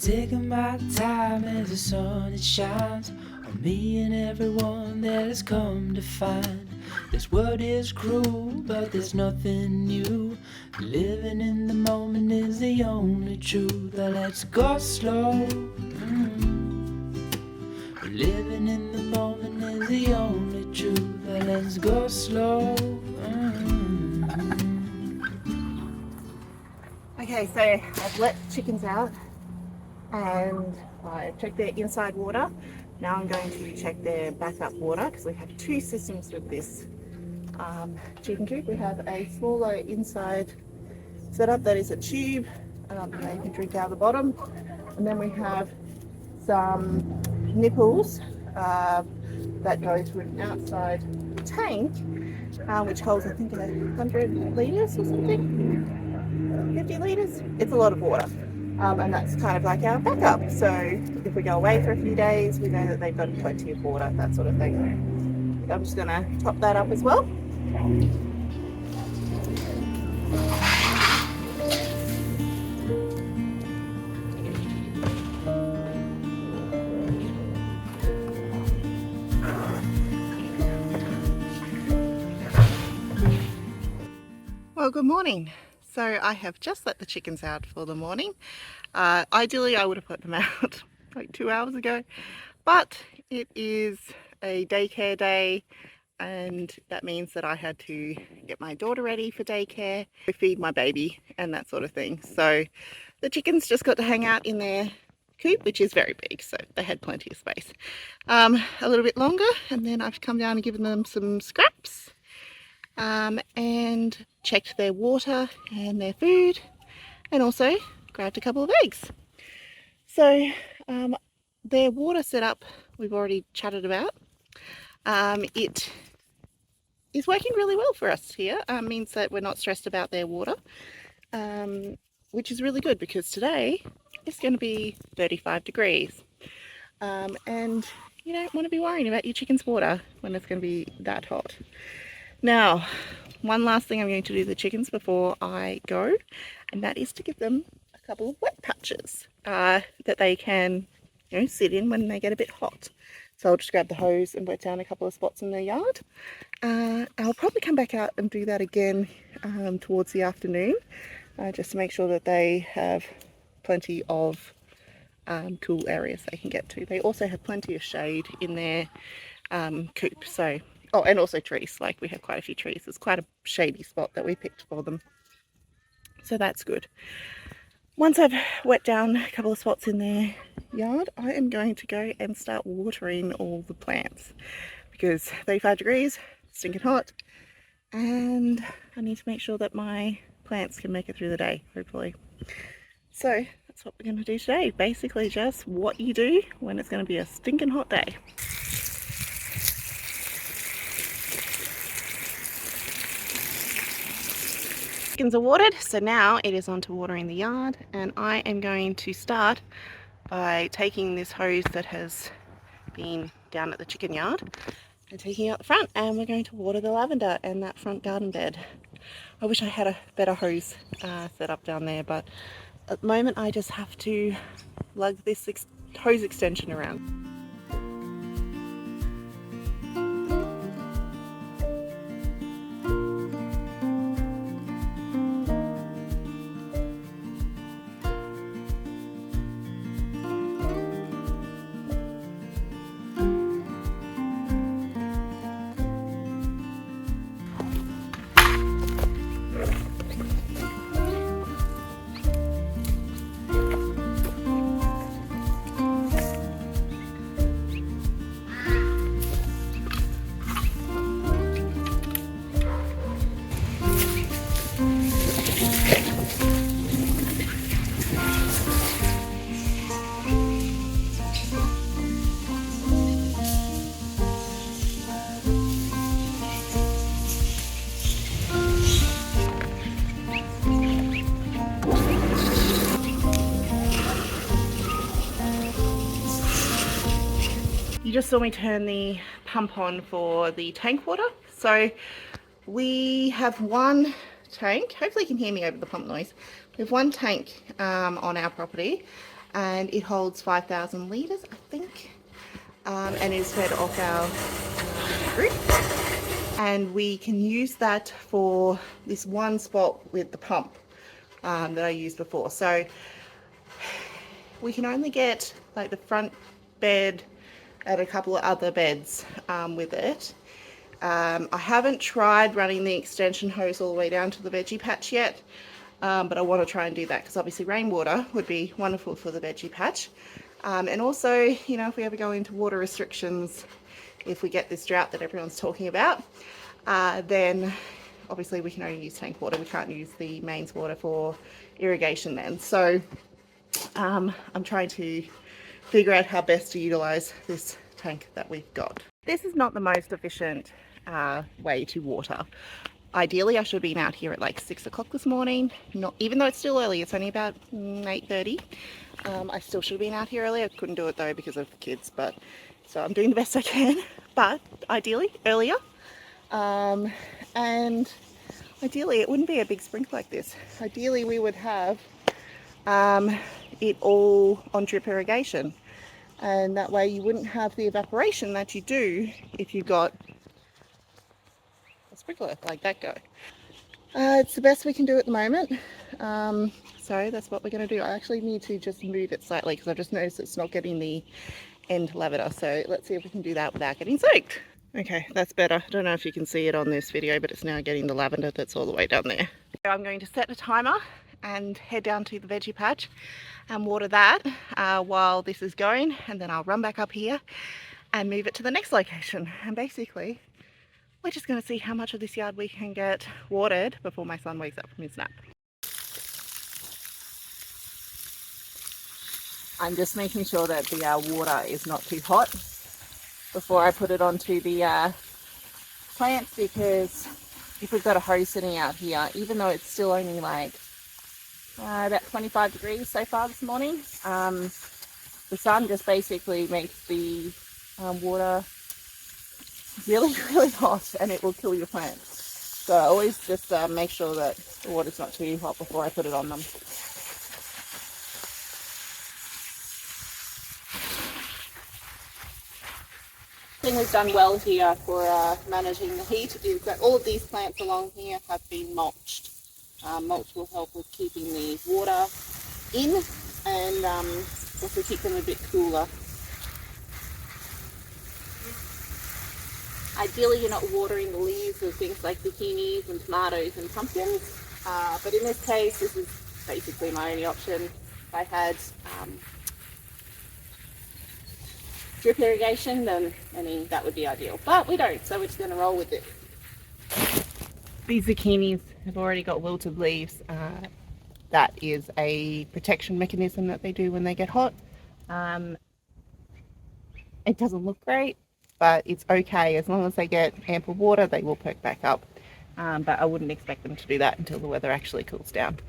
taking my time as the sun it shines on me and everyone that has come to find this world is cruel, but there's nothing new. Living in the moment is the only truth. But let's go slow. Living in the moment is the only truth. But let's go slow. Okay, so I've let chickens out and I checked their inside water. Now I'm going to check their backup water because we have two systems with this chicken coop. We have a smaller inside setup that is a tube that you can drink out the bottom, and then we have some nipples that go to an outside tank which holds, I think, 100 litres or something. 50 litres. It's a lot of water, and that's kind of like our backup. So if we go away for a few days, we know that they've got plenty of water, that sort of thing. I'm just going to top that up as well. Well, good morning. So I have just let the chickens out for the morning. Ideally I would have put them out like 2 hours ago, but it is a daycare day and that means that I had to get my daughter ready for daycare, feed my baby and that sort of thing. So the chickens just got to hang out in their coop, which is very big, so they had plenty of space. A little bit longer, and then I've come down and given them some scraps and checked their water and their food, and also grabbed a couple of eggs. So their water setup we've already chatted about. It is working really well for us here. Means that we're not stressed about their water, which is really good because today it's going to be 35 degrees and you don't want to be worrying about your chicken's water when it's going to be that hot. Now, one last thing I'm going to do to the chickens before I go, and that is to give them a couple of wet patches that they can, sit in when they get a bit hot. So I'll just grab the hose and wet down a couple of spots in the yard. I'll probably come back out and do that again towards the afternoon, just to make sure that they have plenty of cool areas they can get to. They also have plenty of shade in their coop, so and also trees. Like, we have quite a few trees. It's quite a shady spot that we picked for them, so that's good. Once I've wet down a couple of spots in their yard, I am going to go and start watering all the plants because 35 degrees, stinking hot, and I need to make sure that my plants can make it through the day, hopefully. So that's what we're going to do today. Basically just what you do when it's going to be a stinking hot day. Chickens are watered, so now it is on to watering the yard, and I am going to start by taking this hose that has been down at the chicken yard and taking it out the front, and we're going to water the lavender and that front garden bed. I wish I had a better hose set up down there, but at the moment I just have to lug this hose extension around. You just saw me turn the pump on for the tank water. So we have one tank, hopefully you can hear me over the pump noise. We have one tank on our property and it holds 5,000 litres, I think, and is fed off our roof. And we can use that for this one spot with the pump that I used before. So we can only get like the front bed and a couple of other beds with it. I haven't tried running the extension hose all the way down to the veggie patch yet, but I want to try and do that because obviously rainwater would be wonderful for the veggie patch. And also, you know, if we ever go into water restrictions, if we get this drought that everyone's talking about, then obviously we can only use tank water. We can't use the mains water for irrigation then. So I'm trying to figure out how best to utilize this tank that we've got. This is not the most efficient way to water. Ideally, I should have been out here at like 6 o'clock this morning. Not even though it's still early, it's only about 8:30. I still should have been out here earlier. I couldn't do it though because of kids, but so I'm doing the best I can. But ideally, earlier. And ideally, it wouldn't be a big sprinkler like this. Ideally, we would have it all on drip irrigation, and that way you wouldn't have the evaporation that you do if you've got a sprinkler like that go. It's the best we can do at the moment, so that's what we're going to do. I actually need to just move it slightly because I've just noticed it's not getting the end lavender, so let's see if we can do that without getting soaked. Okay, that's better. I don't know if you can see it on this video, but it's now getting the lavender that's all the way down there. So I'm going to set a timer and head down to the veggie patch and water that while this is going, and then I'll run back up here and move it to the next location. And basically we're just going to see how much of this yard we can get watered before my son wakes up from his nap. I'm just making sure that the water is not too hot before I put it onto the plants, because if we've got a hose sitting out here, even though it's still only like about 25 degrees so far this morning, the sun just basically makes the water really, really hot, and it will kill your plants. So I always just make sure that the water's not too hot before I put it on them. The thing we've done well here for managing the heat is that all of these plants along here have been mulched. Mulch will help with keeping the water in and also keep them a bit cooler. Ideally, you're not watering the leaves of things like zucchinis and tomatoes and pumpkins, but in this case, this is basically my only option. If I had drip irrigation, then I mean that would be ideal, but we don't, so we're just going to roll with it. These zucchinis have already got wilted leaves. That is a protection mechanism that they do when they get hot. It doesn't look great, but it's okay. As long as they get ample water, they will perk back up, but I wouldn't expect them to do that until the weather actually cools down.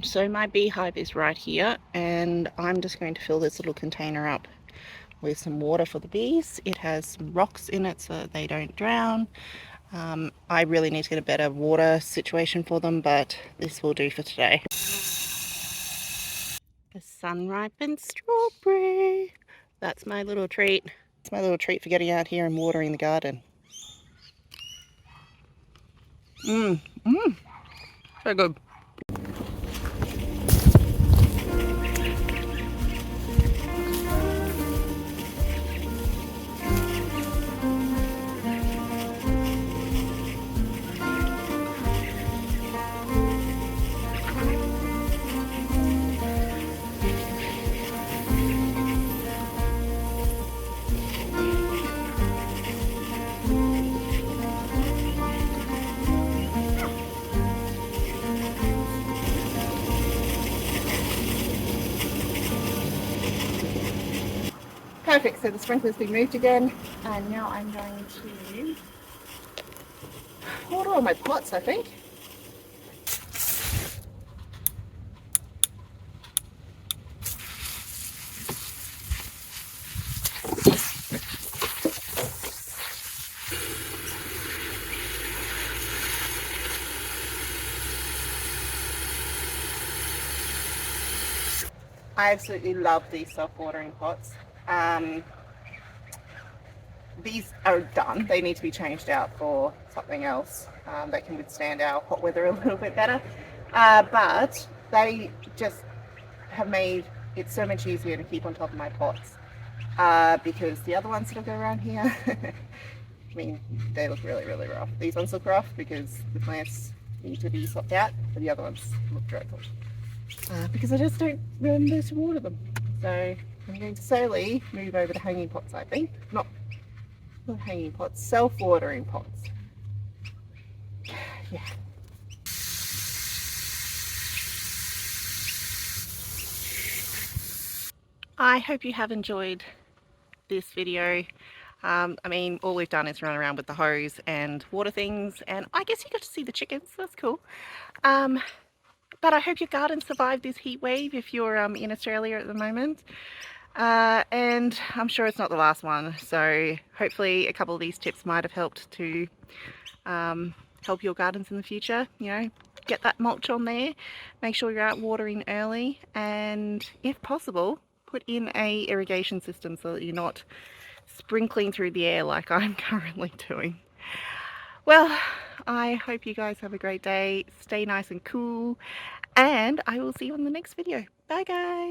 So my beehive is right here, and I'm just going to fill this little container up with some water for the bees. It has some rocks in it so that they don't drown. I really need to get a better water situation for them, but this will do for today. A sun-ripened strawberry. That's my little treat. It's my little treat for getting out here and watering the garden. So good. Perfect, so the sprinkler's been moved again, and now I'm going to water all my pots, I think. I absolutely love these self-watering pots. These are done. They need to be changed out for something else that can withstand our hot weather a little bit better. But they just have made it so much easier to keep on top of my pots because the other ones that I've got around here, I mean, they look really, really rough. These ones look rough because the plants need to be swapped out, but the other ones look dreadful because I just don't remember to water them. So I'm going to slowly move over to hanging pots, I think. Not hanging pots, self-watering pots. Yeah. I hope you have enjoyed this video. I mean, all we've done is run around with the hose and water things, and I guess you got to see the chickens. That's cool. But I hope your garden survived this heat wave if you're in Australia at the moment. And I'm sure it's not the last one, so hopefully a couple of these tips might have helped to help your gardens in the future. You know, get that mulch on there, make sure you're out watering early, and if possible, put in a irrigation system so that you're not sprinkling through the air like I'm currently doing. Well, I hope you guys have a great day, stay nice and cool, and I will see you on the next video. Bye guys!